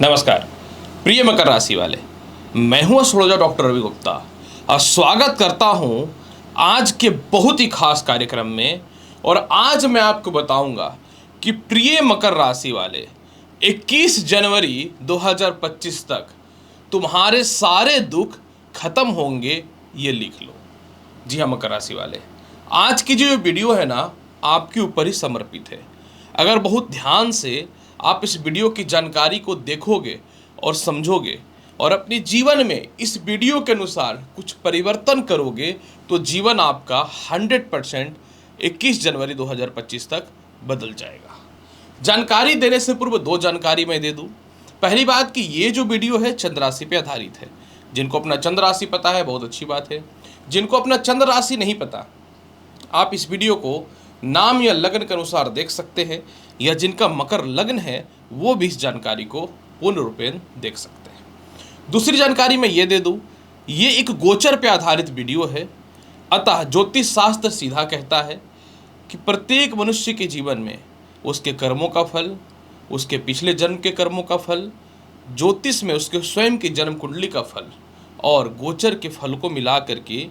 नमस्कार प्रिय मकर राशि वाले, मैं हूं एस्ट्रोलॉजर डॉक्टर रवि गुप्ता और स्वागत करता हूं आज के बहुत ही खास कार्यक्रम में। और आज मैं आपको बताऊंगा कि प्रिय मकर राशि वाले 21 जनवरी 2025 तक तुम्हारे सारे दुख खत्म होंगे, ये लिख लो। जी हाँ मकर राशि वाले, आज की जो वीडियो है ना आपके ऊपर ही समर्पित है। अगर बहुत ध्यान से आप इस वीडियो की जानकारी को देखोगे और समझोगे और अपने जीवन में इस वीडियो के अनुसार कुछ परिवर्तन करोगे तो जीवन आपका 100% 21 जनवरी 2025 तक बदल जाएगा। जानकारी देने से पूर्व दो जानकारी मैं दे दूं। पहली बात कि ये जो वीडियो है चंद्र राशि पे आधारित है। जिनको अपना चंद्र राशि पता है बहुत अच्छी बात है, जिनको अपना चंद्र राशि नहीं पता आप इस वीडियो को नाम या लग्न के अनुसार देख सकते हैं, या जिनका मकर लग्न है वो भी इस जानकारी को पूर्ण रूपेण देख सकते हैं। दूसरी जानकारी मैं ये दे दूं, ये एक गोचर पे आधारित वीडियो है। अतः ज्योतिष शास्त्र सीधा कहता है कि प्रत्येक मनुष्य के जीवन में उसके कर्मों का फल, उसके पिछले जन्म के कर्मों का फल, ज्योतिष में उसके स्वयं की जन्म कुंडली का फल और गोचर के फल को मिला करके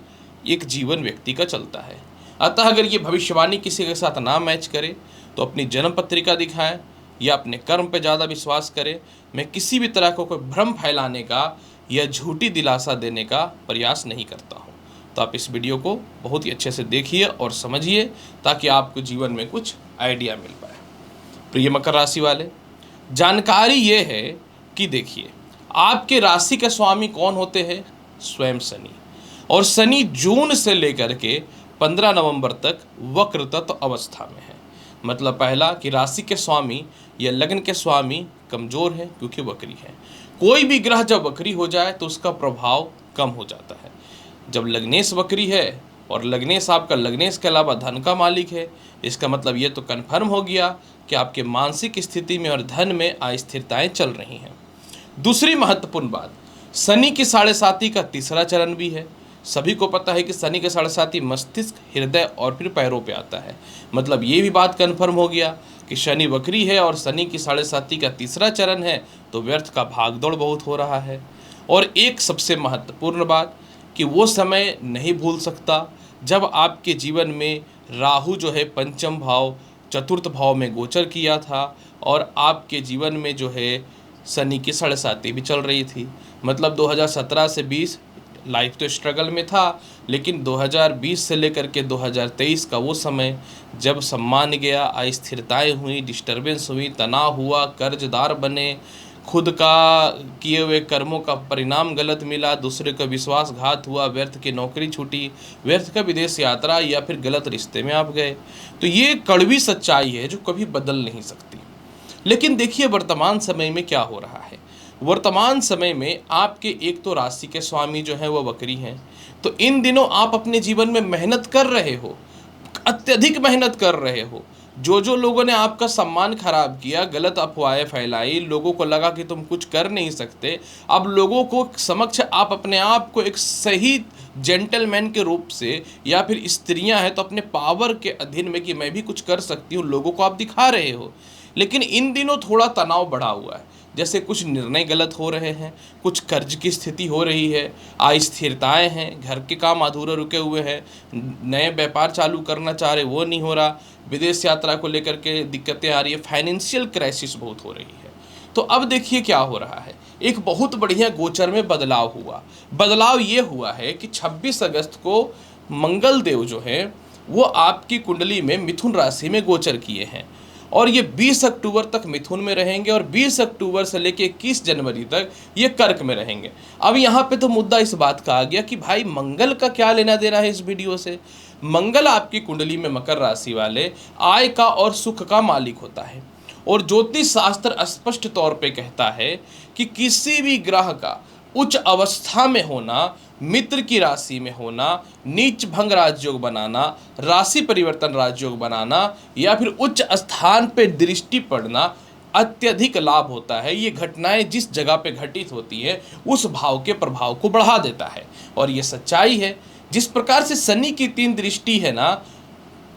एक जीवन व्यक्ति का चलता है। अतः अगर ये भविष्यवाणी किसी के साथ ना मैच करे तो अपनी जन्म पत्रिका दिखाएं या अपने कर्म पर ज़्यादा विश्वास करें। मैं किसी भी तरह को कोई भ्रम फैलाने का या झूठी दिलासा देने का प्रयास नहीं करता हूँ। तो आप इस वीडियो को बहुत ही अच्छे से देखिए और समझिए ताकि आपको जीवन में कुछ आइडिया मिल पाए। प्रिय मकर राशि वाले, जानकारी ये है कि देखिए आपके राशि के स्वामी कौन होते हैं? स्वयं शनि। और शनि जून से लेकर के 15 नवंबर तक वक्र तत्व अवस्था में है। मतलब पहला कि राशि के स्वामी या लग्न के स्वामी कमजोर है क्योंकि वक्री है। कोई भी ग्रह जब वक्री हो जाए तो उसका प्रभाव कम हो जाता है। जब लग्नेश वक्री है और लग्नेश आपका लग्नेश के अलावा धन का मालिक है, इसका मतलब ये तो कन्फर्म हो गया कि आपके मानसिक स्थिति में और धन में अस्थिरताएं चल रही हैं। दूसरी महत्वपूर्ण बात, शनि की 7.5 का तीसरा चरण भी है। सभी को पता है कि शनि के 7.5 मस्तिष्क, हृदय और फिर पैरों पे आता है। मतलब ये भी बात कन्फर्म हो गया कि शनि वक्री है और शनि की 7.5 का तीसरा चरण है, तो व्यर्थ का भागदौड़ बहुत हो रहा है। और एक सबसे महत्वपूर्ण बात कि वो समय नहीं भूल सकता जब आपके जीवन में राहु जो है पंचम भाव चतुर्थ भाव में गोचर किया था और आपके जीवन में जो है शनि की 7.5 भी चल रही थी। मतलब 2017 से 20 लाइफ तो स्ट्रगल में था, लेकिन 2020 से लेकर के 2023 का वो समय जब सम्मान गया, अस्थिरताएं हुई, डिस्टर्बेंस हुई, तनाव हुआ, कर्जदार बने, खुद का किए हुए कर्मों का परिणाम गलत मिला, दूसरे का विश्वासघात हुआ, व्यर्थ की नौकरी छूटी, व्यर्थ का विदेश यात्रा या फिर गलत रिश्ते में आप गए। तो ये कड़वी सच्चाई है जो कभी बदल नहीं सकती। लेकिन देखिए वर्तमान समय में क्या हो रहा है। वर्तमान समय में आपके एक तो राशि के स्वामी जो है वो वक्री हैं, तो इन दिनों आप अपने जीवन में मेहनत कर रहे हो, अत्यधिक मेहनत कर रहे हो। जो लोगों ने आपका सम्मान खराब किया, गलत अफवाहें फैलाई, लोगों को लगा कि तुम कुछ कर नहीं सकते, अब लोगों को समक्ष आप अपने आप को एक सही जेंटलमैन के रूप से, या फिर स्त्रियां हैं तो अपने पावर के अधीन में कि मैं भी कुछ कर सकती हूँ, लोगों को आप दिखा रहे हो। लेकिन इन दिनों थोड़ा तनाव बढ़ा हुआ है। जैसे कुछ निर्णय गलत हो रहे हैं, कुछ कर्ज की स्थिति हो रही है, अस्थिरताएं हैं, घर के काम अधूरे रुके हुए हैं, नए व्यापार चालू करना चाह रहे वो नहीं हो रहा, विदेश यात्रा को लेकर के दिक्कतें आ रही है, फाइनेंशियल क्राइसिस बहुत हो रही है। तो अब देखिए क्या हो रहा है, एक बहुत बढ़िया गोचर में बदलाव हुआ। बदलाव ये हुआ है कि 26 अगस्त को मंगल देव जो है वो आपकी कुंडली में मिथुन राशि में गोचर किए हैं और ये 20 अक्टूबर तक मिथुन में रहेंगे और 20 अक्टूबर से लेके 21 जनवरी तक ये कर्क में रहेंगे। अब यहाँ पे तो मुद्दा इस बात का आ गया कि भाई मंगल का क्या लेना देना है इस वीडियो से। मंगल आपकी कुंडली में मकर राशि वाले आय का और सुख का मालिक होता है और ज्योतिष शास्त्र स्पष्ट तौर पे कहता है कि किसी भी ग्रह का उच्च अवस्था में होना, मित्र की राशि में होना, नीच भंग राजयोग बनाना, राशि परिवर्तन राजयोग बनाना या फिर उच्च स्थान पे दृष्टि पड़ना अत्यधिक लाभ होता है। ये घटनाएं जिस जगह पे घटित होती है उस भाव के प्रभाव को बढ़ा देता है और ये सच्चाई है। जिस प्रकार से शनि की 3 दृष्टि है ना,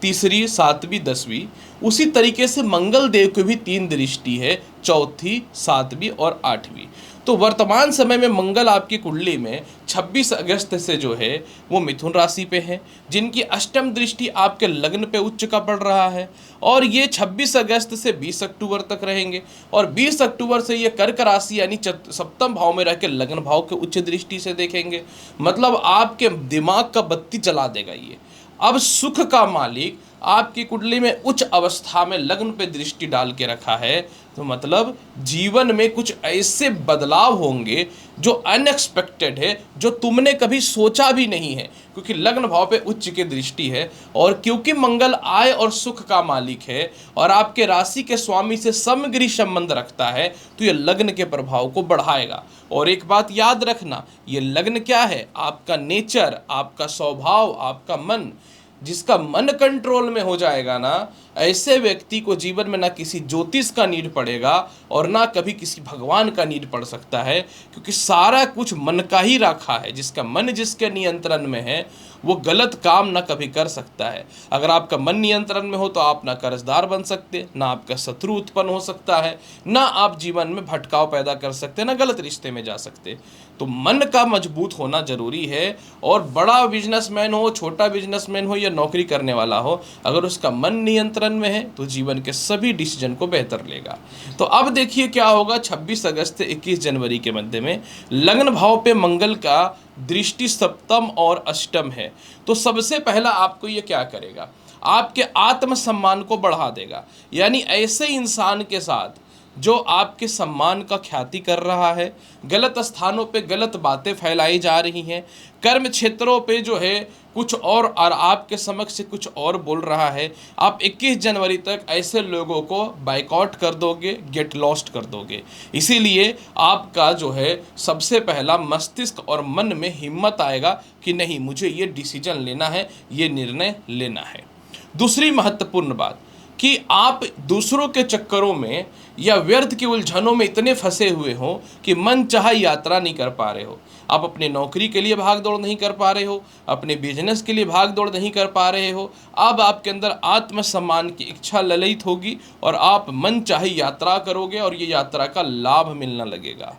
तीसरी, 7वीं, 10वीं, उसी तरीके से मंगल देव की भी 3 दृष्टि है चौथी, सातवीं और आठवीं। तो वर्तमान समय में मंगल आपकी कुंडली में 26 अगस्त से जो है वो मिथुन राशि पे है, जिनकी अष्टम दृष्टि आपके लग्न पे उच्च का पड़ रहा है, और ये 26 अगस्त से 20 अक्टूबर तक रहेंगे, और 20 अक्टूबर से ये कर्क राशि यानी सप्तम भाव में रह के लग्न भाव के उच्च दृष्टि से देखेंगे। मतलब आपके दिमाग का बत्ती जला देगा ये। अब सुख का मालिक आपकी कुंडली में उच्च अवस्था में लग्न पे दृष्टि डाल के रखा है, तो मतलब जीवन में कुछ ऐसे बदलाव होंगे जो अनएक्सपेक्टेड है, जो तुमने कभी सोचा भी नहीं है, क्योंकि लग्न भाव पे उच्च की दृष्टि है। और क्योंकि मंगल आय और सुख का मालिक है और आपके राशि के स्वामी से समग्री संबंध रखता है, तो ये लग्न के प्रभाव को बढ़ाएगा। और एक बात याद रखना, ये लग्न क्या है? आपका नेचर, आपका स्वभाव, आपका मन। जिसका मन कंट्रोल में हो जाएगा ना, ऐसे व्यक्ति को जीवन में ना किसी ज्योतिष का नीड पड़ेगा और ना कभी किसी भगवान का नीड पड़ सकता है, क्योंकि सारा कुछ मन का ही रखा है। जिसका मन जिसके नियंत्रण में है वो गलत काम ना कभी कर सकता है। अगर आपका मन नियंत्रण में हो तो आप ना कर्जदार बन सकते, ना आपका शत्रु उत्पन्न हो सकता है, ना आप जीवन में भटकाव पैदा कर सकते, ना गलत रिश्ते में जा सकते। तो मन का मजबूत होना जरूरी है। और बड़ा बिजनेसमैन हो, छोटा बिजनेसमैन हो या नौकरी करने वाला हो, अगर उसका मन नियंत्रण में है तो जीवन के सभी डिसीजन को बेहतर लेगा। तो अब देखिए क्या होगा 26 अगस्त से 21 जनवरी के मध्य में लग्न भाव पे मंगल का दृष्टि सप्तम और अष्टम है। तो सबसे पहला आपको ये क्या करेगा, आपके आत्मसम्मान को बढ़ा देगा। यानी ऐसे इंसान के साथ जो आपके सम्मान का ख्याति कर रहा है, गलत स्थानों पे गलत बातें फैलाई जा रही हैं, कर्म क्षेत्रों पे जो है कुछ और आपके समक्ष से कुछ और बोल रहा है, आप 21 जनवरी तक ऐसे लोगों को बाइकआउट कर दोगे, गेट लॉस्ट कर दोगे। इसीलिए आपका जो है सबसे पहला मस्तिष्क और मन में हिम्मत आएगा कि नहीं, मुझे ये डिसीजन लेना है, ये निर्णय लेना है। दूसरी महत्वपूर्ण बात कि आप दूसरों के चक्करों में या व्यर्थ की उलझनों में इतने फंसे हुए हो कि मन चाहा यात्रा नहीं कर पा रहे हो। आप अपनी नौकरी के लिए भाग दौड़ नहीं कर पा रहे हो, अपने बिजनेस के लिए भाग दौड़ नहीं कर पा रहे हो। अब आपके अंदर आत्मसम्मान की इच्छा ललित होगी और आप मन चाहे यात्रा करोगे और ये यात्रा का लाभ मिलना लगेगा।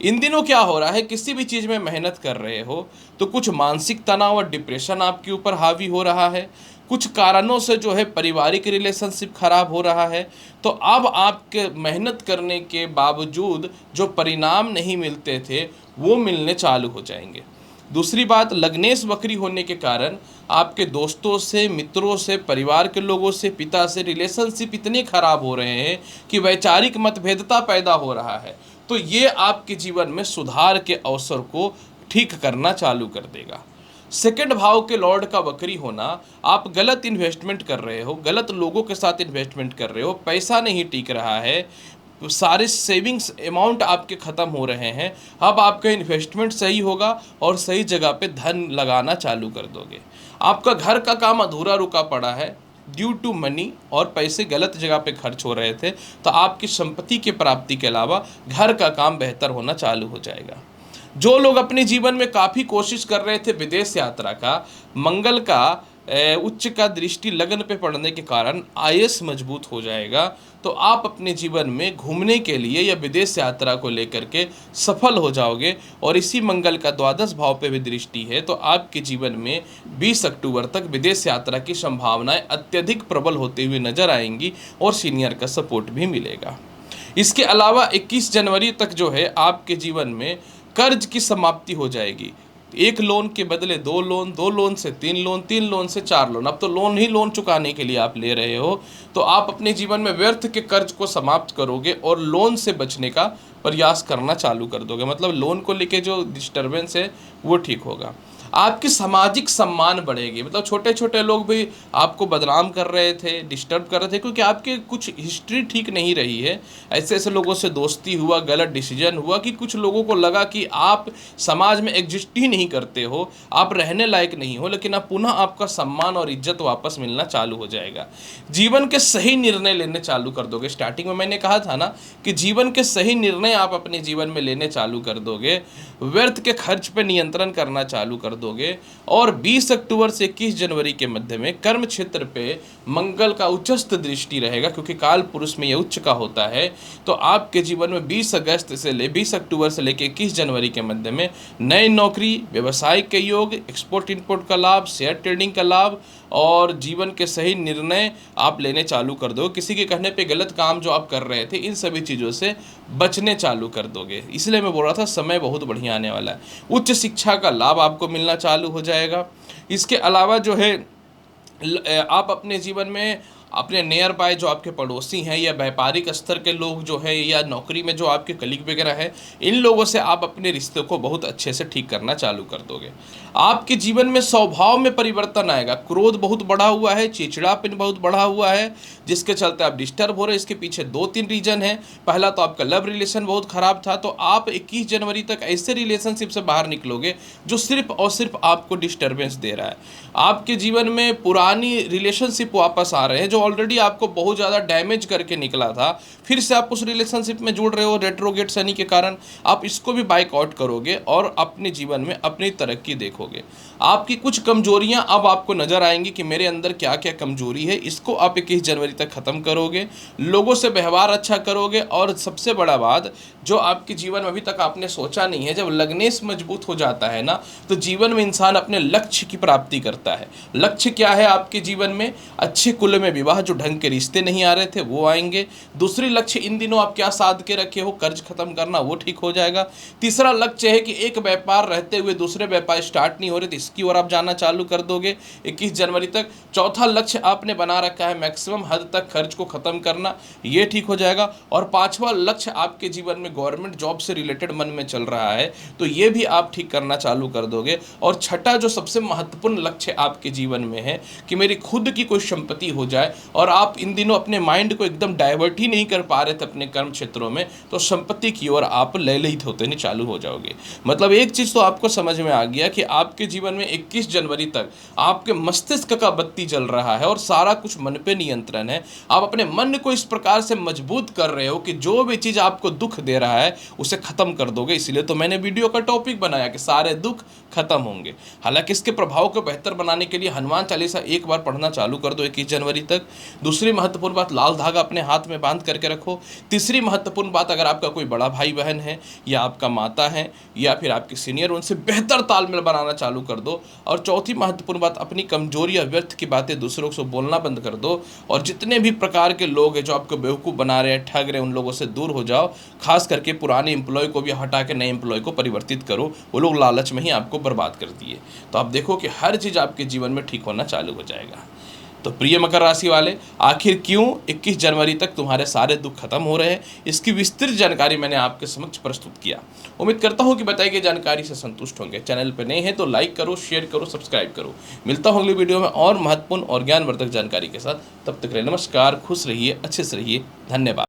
इन दिनों क्या हो रहा है, किसी भी चीज़ में मेहनत कर रहे हो तो कुछ मानसिक तनाव और डिप्रेशन आपके ऊपर हावी हो रहा है, कुछ कारणों से जो है पारिवारिक रिलेशनशिप खराब हो रहा है। तो अब आपके मेहनत करने के बावजूद जो परिणाम नहीं मिलते थे वो मिलने चालू हो जाएंगे। दूसरी बात, लग्नेश वक्री होने के कारण आपके दोस्तों से, मित्रों से, परिवार के लोगों से, पिता से रिलेशनशिप इतने खराब हो रहे हैं कि वैचारिक मतभेदता पैदा हो रहा है। तो ये आपके जीवन में सुधार के अवसर को ठीक करना चालू कर देगा। सेकंड भाव के लॉर्ड का वक्री होना, आप गलत इन्वेस्टमेंट कर रहे हो, गलत लोगों के साथ इन्वेस्टमेंट कर रहे हो, पैसा नहीं टिक रहा है, सारे सेविंग्स अमाउंट आपके ख़त्म हो रहे हैं। अब आपका इन्वेस्टमेंट सही होगा और सही जगह पे धन लगाना चालू कर दोगे। आपका घर का काम अधूरा रुका पड़ा है ड्यू टू मनी, और पैसे गलत जगह पे खर्च हो रहे थे, तो आपकी संपत्ति की प्राप्ति के अलावा घर का काम बेहतर होना चालू हो जाएगा। जो लोग अपने जीवन में काफ़ी कोशिश कर रहे थे विदेश यात्रा का, मंगल का उच्च का दृष्टि लग्न पे पड़ने के कारण आयस मजबूत हो जाएगा। तो आप अपने जीवन में घूमने के लिए या विदेश यात्रा को लेकर के सफल हो जाओगे। और इसी मंगल का द्वादश भाव पे भी दृष्टि है, तो आपके जीवन में 20 अक्टूबर तक विदेश यात्रा की संभावनाएं अत्यधिक प्रबल होती हुई नजर आएंगी और सीनियर का सपोर्ट भी मिलेगा। इसके अलावा 21 जनवरी तक जो है आपके जीवन में कर्ज की समाप्ति हो जाएगी। एक लोन के बदले दो लोन, दो लोन से तीन लोन, तीन लोन से चार लोन, अब तो लोन ही लोन चुकाने के लिए आप ले रहे हो। तो आप अपने जीवन में व्यर्थ के कर्ज को समाप्त करोगे और लोन से बचने का प्रयास करना चालू कर दोगे। मतलब लोन को लेके जो डिस्टर्बेंस है वो ठीक होगा। आपकी सामाजिक सम्मान बढ़ेगी। मतलब छोटे छोटे लोग भी आपको बदनाम कर रहे थे, डिस्टर्ब कर रहे थे, क्योंकि आपकी कुछ हिस्ट्री ठीक नहीं रही है। ऐसे ऐसे लोगों से दोस्ती हुआ, गलत डिसीजन हुआ कि कुछ लोगों को लगा कि आप समाज में एग्जिस्ट ही नहीं करते हो, आप रहने लायक नहीं हो। लेकिन अब पुनः आपका सम्मान और इज्जत वापस मिलना चालू हो जाएगा। जीवन के सही निर्णय लेने चालू कर दोगे। स्टार्टिंग में मैंने कहा था ना कि जीवन के सही निर्णय आप अपने जीवन में लेने चालू कर दोगे। व्यर्थ के खर्च पे नियंत्रण करना चालू कर दोगे। और 20 अक्टूबर से 21 जनवरी के मध्य में कर्म क्षेत्र पे मंगल का उच्चस्थ दृष्टि रहेगा, क्योंकि काल पुरुष में यह उच्च का होता है। तो आपके जीवन में 20 अक्टूबर से लेकर 21 जनवरी के मध्य में नई नौकरी, व्यवसाय के योग, एक्सपोर्ट इंपोर्ट का लाभ, शेयर ट्रेडिंग का लाभ और जीवन के सही निर्णय आप लेने चालू कर दो। किसी के कहने पे गलत काम जो आप कर रहे थे, इन सभी चीज़ों से बचने चालू कर दोगे। इसलिए मैं बोल रहा था समय बहुत बढ़िया आने वाला है। उच्च शिक्षा का लाभ आपको मिलना चालू हो जाएगा। इसके अलावा जो है आप अपने जीवन में अपने नियर बाय जो आपके पड़ोसी हैं या व्यापारिक स्तर के लोग जो हैं या नौकरी में जो आपके कलीग वगैरह हैं, इन लोगों से आप अपने रिश्ते को बहुत अच्छे से ठीक करना चालू कर दोगे। आपके जीवन में स्वभाव में परिवर्तन आएगा। क्रोध बहुत बढ़ा हुआ है, चिड़चिड़ापन बहुत बढ़ा हुआ है, जिसके चलते आप डिस्टर्ब हो रहे हैं। इसके पीछे 2-3 रीजन है। पहला तो आपका लव रिलेशन बहुत खराब था, तो आप 21 जनवरी तक ऐसे रिलेशनशिप से बाहर निकलोगे जो सिर्फ और सिर्फ आपको डिस्टर्बेंस दे रहा है। आपके जीवन में पुरानी रिलेशनशिप वापस आ रहे हैं जो ऑलरेडी आपको बहुत ज़्यादा डैमेज करके निकला था। फिर से आप उस रिलेशनशिप में जुड़ रहे हो रेट्रोगेट शनि के कारण। आप इसको भी बाइकआउट करोगे और अपने जीवन में अपनी तरक्की देखोगे। आपकी कुछ कमजोरियां अब आपको नजर आएंगी कि मेरे अंदर क्या क्या कमजोरी है, इसको आप 21 जनवरी तक खत्म करोगे। लोगों से व्यवहार अच्छा करोगे। और सबसे बड़ा बात जो आपके जीवन में अभी तक आपने सोचा नहीं है, जब लग्नेश मजबूत हो जाता है ना, तो जीवन में इंसान अपने लक्ष्य की प्राप्ति करता है। लक्ष्य क्या है आपके जीवन में? अच्छे कुल में विवाह, जो ढंग के रिश्ते नहीं आ रहे थे वो आएंगे। दूसरी लक्ष्य इन दिनों आप क्या साध के रखे हो, कर्ज खत्म करना, वो ठीक हो जाएगा। तीसरा लक्ष्य है कि एक व्यापार रहते हुए दूसरे व्यापार स्टार्ट नहीं हो रहे, तो इसकी ओर आप जाना चालू कर दोगे 21 जनवरी तक। चौथा लक्ष्य आपने बना रखा है मैक्सिमम हद तक खर्च को खत्म करना, ये ठीक हो जाएगा। और पांचवा लक्ष्य आपके जीवन में गवर्नमेंट जॉब से रिलेटेड मन में चल रहा है, तो ये भी आप ठीक करना चालू कर दोगे। और छठा जो सबसे महत्वपूर्ण लक्ष्य आपके जीवन में है कि मेरी खुद की कोई संपत्ति हो जाए, और आप इन दिनों अपने माइंड को एकदम डाइवर्ट ही नहीं कर पा रहे थे अपने कर्म क्षेत्रों में, तो संपत्ति की ओर आप ललित होते नहीं चालू हो जाओगे। मतलब एक चीज तो आपको समझ में आ गया कि आपके जीवन में 21 जनवरी तक आपके मस्तिष्क का बत्ती जल रहा है और सारा कुछ मन पे नियंत्रण है। आप अपने मन को इस प्रकार से मजबूत कर रहे हो कि जो भी चीज आपको दुख दे रहा है उसे खत्म कर दोगे। इसलिए तो मैंने वीडियो का टॉपिक बनाया कि सारे दुख खत्म होंगे। हालांकि इसके प्रभाव को बेहतर बनाने के लिए हनुमान चालीसा एक बार पढ़ना चालू कर दो 21 जनवरी तक। दूसरी महत्वपूर्ण बात, लाल धागा अपने हाथ में बांध करके रखो। तीसरी महत्वपूर्ण बात, अगर आपका कोई बड़ा भाई बहन है या आपका माता है या फिर आपके सीनियर, उनसे बेहतर तालमेल बनाना चालू कर दो। और चौथी महत्वपूर्ण बात, अपनी कमजोरी या व्यर्थ की बातें दूसरों से बोलना बंद कर दो। और जितने भी प्रकार के लोग हैं जो आपको बेवकूफ़ बना रहे हैं, ठग रहे हैं, उन लोगों से दूर हो जाओ। खास करके पुराने एम्प्लॉय को भी हटा के नए एम्प्लॉय को परिवर्तित करो, वो लोग लालच में ही आपको बर्बाद कर दिए। तो आप देखो कि हर चीज़ आपके जीवन में ठीक होना चालू हो जाएगा। तो प्रिय मकर राशि वाले, आखिर क्यों 21 जनवरी तक तुम्हारे सारे दुख खत्म हो रहे हैं, इसकी विस्तृत जानकारी मैंने आपके समक्ष प्रस्तुत किया। उम्मीद करता हूं कि बताई गई जानकारी से संतुष्ट होंगे। चैनल पर नए हैं तो लाइक करो, शेयर करो, सब्सक्राइब करो। मिलता हूं अगली वीडियो में और महत्वपूर्ण और ज्ञानवर्धक जानकारी के साथ। तब तक के लिए नमस्कार, खुश रहिए, अच्छे से रहिए, धन्यवाद।